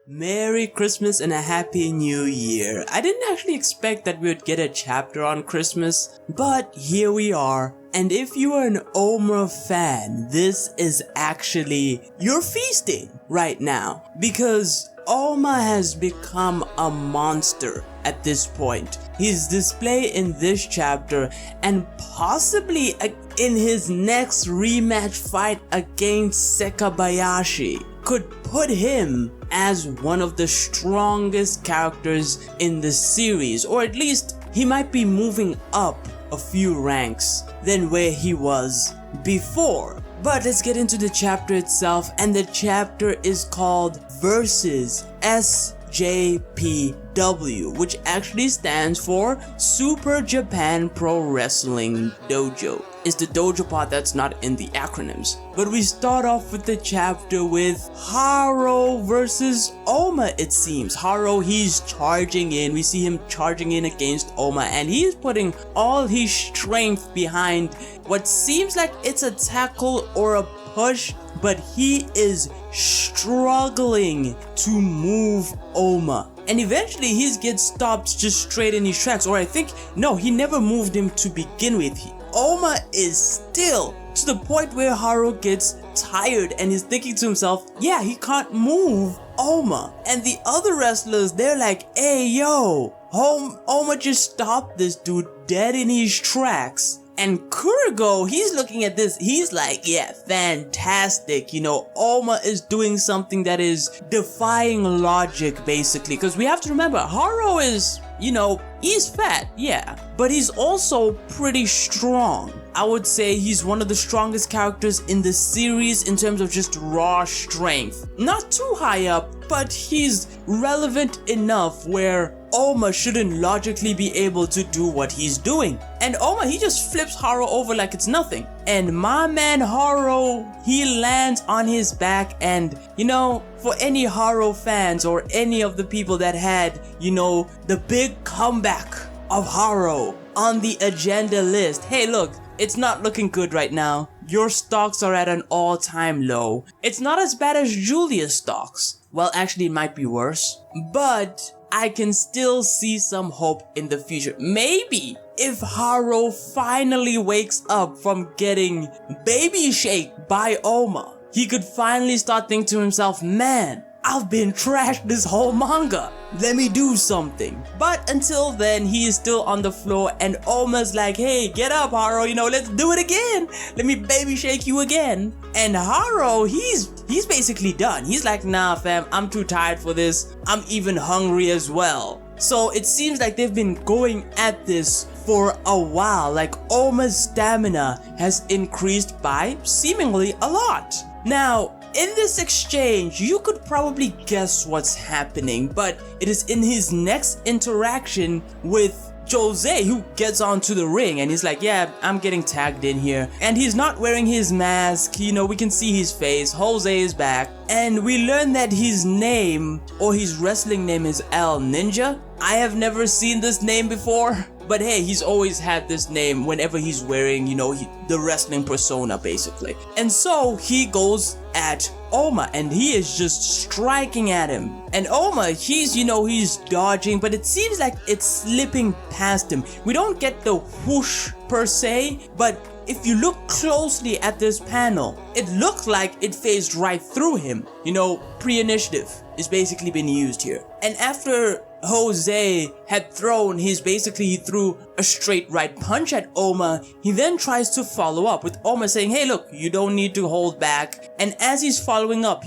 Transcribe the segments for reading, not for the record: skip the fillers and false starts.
Merry Christmas and a Happy New Year. I didn't actually expect that we would get a chapter on Christmas, but here we are. And if you are an Ohma fan, this is actually, you're feasting right now, because Ohma has become a monster at this point. His display in this chapter and possibly in his next rematch fight against Sekibeyashi could put him as one of the strongest characters in the series, or at least he might be moving up a few ranks than where he was before. But let's get into the chapter itself, and the chapter is called Versus SJPW, which actually stands for Super Japan Pro Wrestling Dojo. It's the dojo part that's not in the acronyms. But we start off with the chapter with Haro versus Ohma, it seems. Haro, he's charging in. We see him charging in against Ohma, and he's putting all his strength behind what seems like it's a tackle or a push, but he is struggling to move Ohma. And eventually he gets stopped just straight in his tracks, or I think, no, he never moved him to begin with. Ohma is still to the point where Haro gets tired and he's thinking to himself, yeah, he can't move Ohma. And the other wrestlers, they're like, hey yo, Ohma just stopped this dude dead in his tracks. And Kurigo, he's looking at this, he's like, yeah, fantastic, you know, Ohma is doing something that is defying logic, basically, because we have to remember, Haro is, you know, he's fat, yeah, but he's also pretty strong. I would say he's one of the strongest characters in the series in terms of just raw strength. Not too high up, but he's relevant enough where Ohma shouldn't logically be able to do what he's doing. And Ohma, he just flips Haro over like it's nothing. And my man Haro, he lands on his back, and you know, for any Haro fans or any of the people that had, you know, the big comeback of Haro on the agenda list, hey look, it's not looking good right now. Your stocks are at an all-time low. It's not as bad as Julia's stocks. Well, actually it might be worse, but I can still see some hope in the future. Maybe if Haro finally wakes up from getting baby shaked by Ohma, he could finally start thinking to himself, man, I've been trashed this whole manga. Let me do something. But until then, he is still on the floor, and Ohma's like, hey, get up, Haro, you know, let's do it again. Let me baby shake you again. And Haro, he's basically done. He's like, nah, fam, I'm too tired for this. I'm even hungry as well. So it seems like they've been going at this for a while. Like, Ohma's stamina has increased by seemingly a lot. Now, in this exchange, you could probably guess what's happening, but it is in his next interaction with Jose, who gets onto the ring, and he's like, yeah, I'm getting tagged in here. And he's not wearing his mask, you know, we can see his face. Jose is back, and we learn that his name, or his wrestling name, is El Ninja. I have never seen this name before, but hey, he's always had this name whenever he's wearing, you know, the wrestling persona, basically. And so he goes at Ohma, and he is just striking at him. And Ohma, he's, you know, he's dodging, but it seems like it's slipping past him. We don't get the whoosh per se, but if you look closely at this panel, it looks like it phased right through him. You know, pre-initiative is basically been used here. And after Jose had thrown he threw a straight right punch at Ohma, he then tries to follow up with Ohma saying, hey look, you don't need to hold back. And as he's following up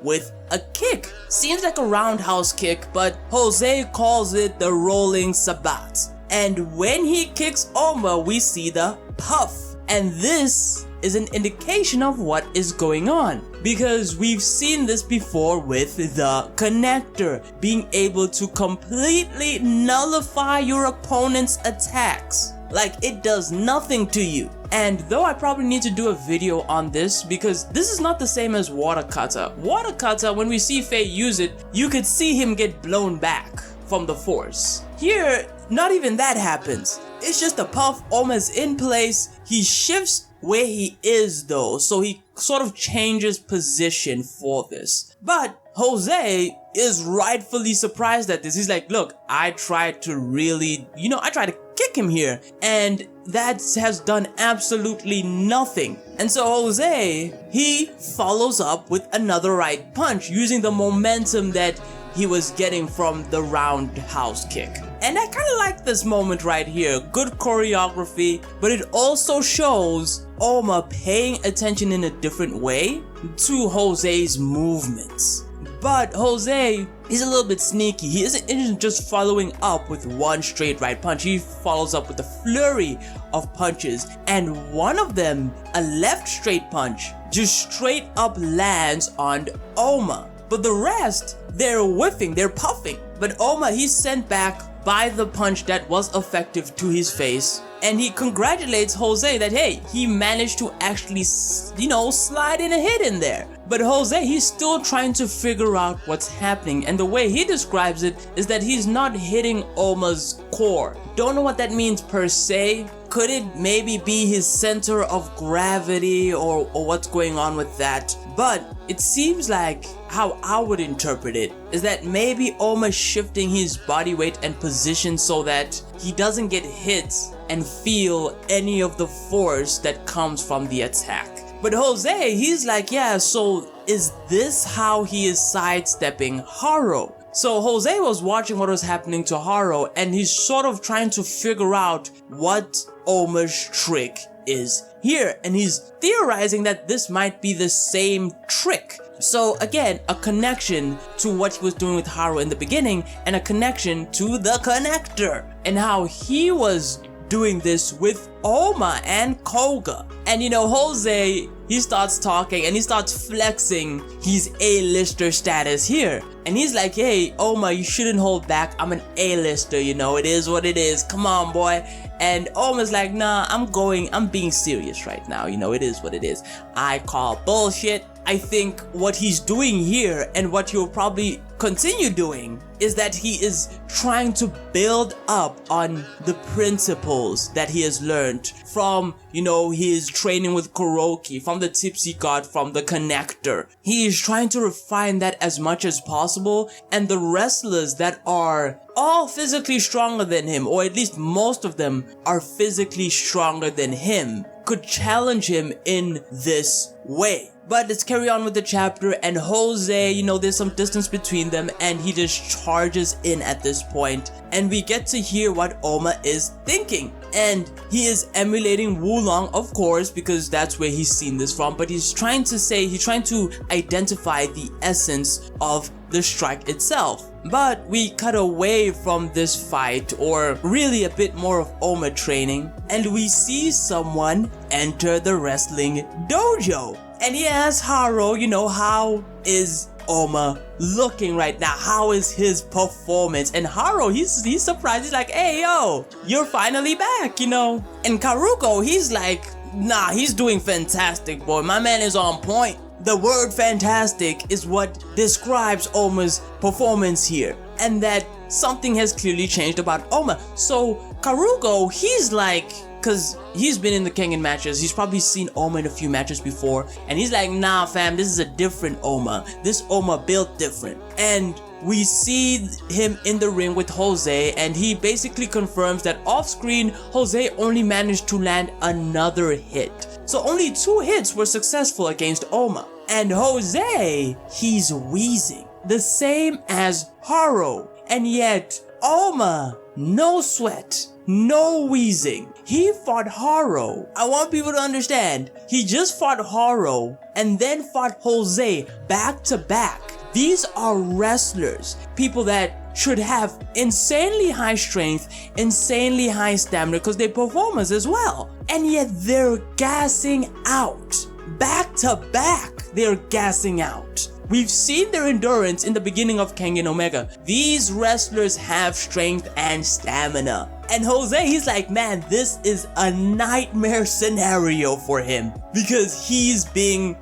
with a kick. Seems like a roundhouse kick, but Jose calls it the rolling sabat. And when he kicks Ohma, we see the puff. And this is an indication of what is going on, because we've seen this before with the connector being able to completely nullify your opponent's attacks. Like, it does nothing to you. And though I probably need to do a video on this, because this is not the same as water cutter. Water cutter, when we see Faye use it, you could see him get blown back from the force. Here, not even that happens. It's just a puff. Ohma's in place. He shifts where he is though, so he sort of changes position for this. But Jose is rightfully surprised at this. He's like, look, I tried to really, I tried to kick him here, and that has done absolutely nothing. And so Jose, he follows up with another right punch using the momentum that he was getting from the roundhouse kick. And I kind of like this moment right here. Good choreography, but it also shows Ohma paying attention in a different way to Jose's movements. But Jose, he's a little bit sneaky. He isn't just following up with one straight right punch. He follows up with a flurry of punches. And one of them, a left straight punch, just straight up lands on Ohma. But the rest, they're whiffing, they're puffing. But Ohma, he's sent back by the punch that was effective to his face. And he congratulates Jose that, hey, he managed to actually, slide in a hit in there. But Jose, he's still trying to figure out what's happening. And the way he describes it is that he's not hitting Ohma's core. Don't know what that means per se. Could it maybe be his center of gravity or what's going on with that? But it seems like how I would interpret it is that maybe Ohma's shifting his body weight and position so that he doesn't get hit and feel any of the force that comes from the attack. But Jose, he's like, yeah, so is this how he is sidestepping Haro? So Jose was watching what was happening to Haro, and he's sort of trying to figure out what Ohma's trick is here, and he's theorizing that this might be the same trick. So again, a connection to what he was doing with Haro in the beginning, and a connection to the connector, and how he was doing this with Ohma and Koga. And Jose, he starts talking and he starts flexing his A-lister status here. And he's like, hey, Ohma, you shouldn't hold back. I'm an A-lister, it is what it is. Come on, boy. And Ohma's like, nah, I'm being serious right now. It is what it is. I call bullshit. I think what he's doing here and what he'll probably continue doing is that he is trying to build up on the principles that he has learned from, his training with Kuroki, from the Tipsy God, from the connector. He is trying to refine that as much as possible, and the wrestlers that are all physically stronger than him, or at least most of them are physically stronger than him, could challenge him in this way. But let's carry on with the chapter, and Jose, there's some distance between them, and he just charges in at this point, and we get to hear what Ohma is thinking. And he is emulating Wulong, of course, because that's where he's seen this from, but he's trying to identify the essence of the strike itself. But we cut away from this fight, or really a bit more of Ohma training, and we see someone enter the wrestling dojo. And he asks Haro, how is Ohma looking right now? How is his performance? And Haro, he's surprised. He's like, hey, yo, you're finally back, And Karuko, he's like, nah, he's doing fantastic, boy. My man is on point. The word fantastic is what describes Ohma's performance here, and that something has clearly changed about Ohma. So Karuko, he's like, because he's been in the Kengan matches, he's probably seen Ohma in a few matches before, and he's like, nah fam, this is a different Ohma. This Ohma built different. And we see him in the ring with Jose, and he basically confirms that off screen, Jose only managed to land another hit. So only 2 hits were successful against Ohma. And Jose, he's wheezing, the same as Haro. And yet, Ohma, no sweat, no wheezing. He fought Haro. I want people to understand, he just fought Haro and then fought Jose back to back. These are wrestlers, people that should have insanely high strength, insanely high stamina, because they're performers as well. And yet they're gassing out. Back to back, they're gassing out. We've seen their endurance in the beginning of Kengan Omega. These wrestlers have strength and stamina. And Jose, he's like, man, this is a nightmare scenario for him, because he's being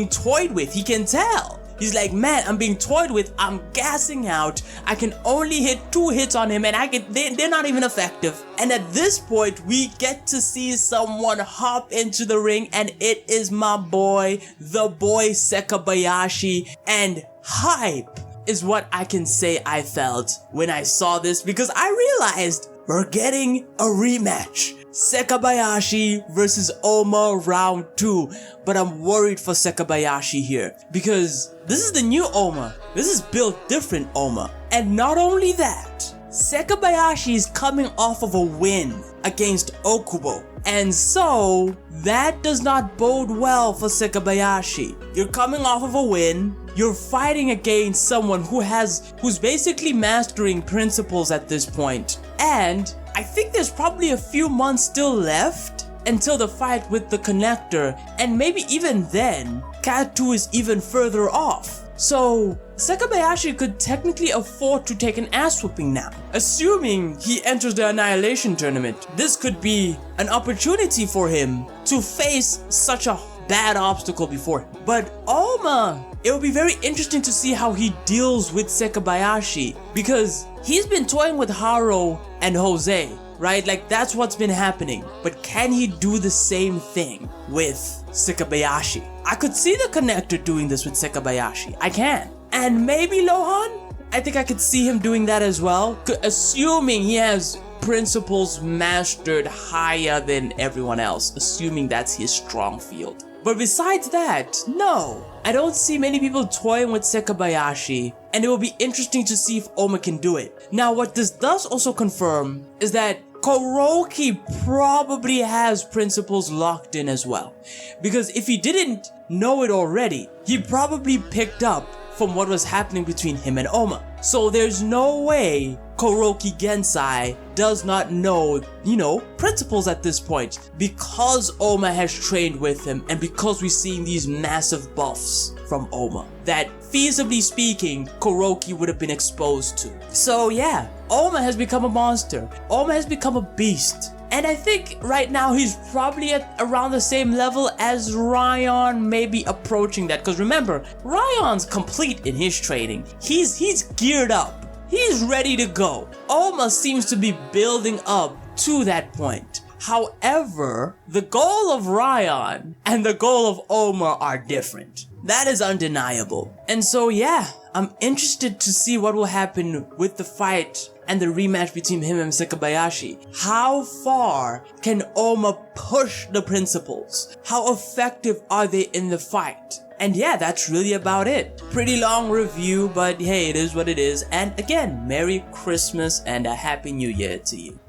toyed with. He can tell. He's like, man, I'm being toyed with. I'm gassing out. I can only hit 2 hits on him, and they're not even effective. And at this point, we get to see someone hop into the ring, and it is my boy, the boy Sekibeyashi. And hype is what I can say I felt when I saw this, because I realized we're getting a rematch. Sekibeyashi versus Ohma round 2. But I'm worried for Sekibeyashi here, because this is the new Ohma. This is built different Ohma. And not only that, Sekibeyashi is coming off of a win against Okubo. And so, that does not bode well for Sekibeyashi. You're coming off of a win, you're fighting against someone who's basically mastering principles at this point. And I think there's probably a few months still left until the fight with the connector, and maybe even then, Cat 2 is even further off. So, Sekibeyashi could technically afford to take an ass whooping now. Assuming he enters the Annihilation tournament, this could be an opportunity for him to face such a bad obstacle before him. But Ohma, it will be very interesting to see how he deals with Sekibeyashi, because he's been toying with Haro and Jose, right? Like, that's what's been happening. But can he do the same thing with Sekibeyashi? I could see the connector doing this with Sekibeyashi. I can. And maybe Lohan? I think I could see him doing that as well, assuming he has principles mastered higher than everyone else, assuming that's his strong field. But besides that, no, I don't see many people toying with Sekibeyashi, and it will be interesting to see if Ohma can do it. Now, what this does also confirm is that Kuroki probably has principles locked in as well. Because if he didn't know it already, he probably picked up from what was happening between him and Ohma. So there's no way Kuroki Gensai does not know, principles at this point, because Ohma has trained with him and because we're seeing these massive buffs from Ohma that, feasibly speaking, Kuroki would have been exposed to. So yeah, Ohma has become a monster. Ohma has become a beast. And I think right now he's probably at around the same level as Ryan, maybe approaching that. Because remember, Ryan's complete in his training. He's geared up. He's ready to go. Ohma seems to be building up to that point. However, the goal of Ryan and the goal of Ohma are different. That is undeniable. And so yeah, I'm interested to see what will happen with the fight and the rematch between him and Sekibeyashi. How far can Ohma push the principles? How effective are they in the fight? And yeah, that's really about it. Pretty long review, but hey, it is what it is. And again, Merry Christmas and a Happy New Year to you.